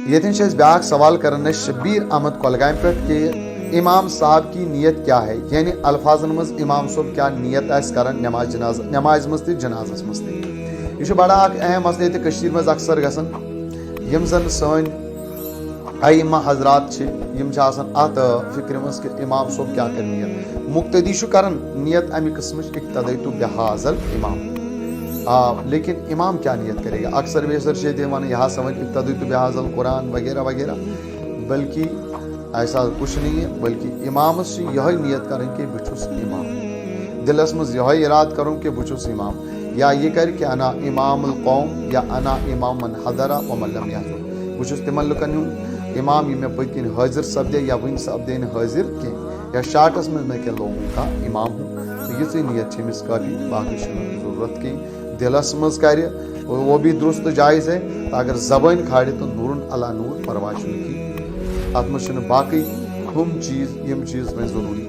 ये ब्याक सवाल कर शब्बीर अहमद कोलगाम पे कि इमाम साहब की नीयत क्या है, यानी अल्फाजन मज इमाम साहब क्या नीयत कर नमाज मज जनाजस मज यह बड़ा अहम मसले ये मज अक्सर गसन यम जन सन अइम्मा हजरात अत फिक्र मज कि इमाम साहब क्या कर नीयत मुक्तदी कर नीयत अमि किस्म इक्तदयतु बिहाज़ल इमाम लेकिन इमाम क्या नीयत करेगा। अक्सर बेसर शेद वन यहाँ समझ इब्तदइतु बिहाज़ल कुरान वगैरह वगैरह, बल्कि ऐसा कुछ नहीं है, बल्कि इमाम से यह नीयत करें कि बुछुस इमाम, दिलस मज यह इराद करूँ कि बुछुस इमाम, या ये कर कि अना इमामुल कौम या अना इमाम मन हदरा व मन लम यहज़ुर, बुछुस तिमन लुकन हुंद इमाम ये मैं पतिन हाजिर सपदे या वन सपदे हाजिर के या शार्टस में मैं के लोगों का इमाम हूँ। तो ये नीयत मिस काफ़ी बाकी ज़रूरत की दिलस मज कर, वो भी दुरुस्त जायज़ है। तो अगर ज़बान खाड़े तो नूरन अला नूर परवाह की अत मज बाकी हम चीज़ में ज़रूरी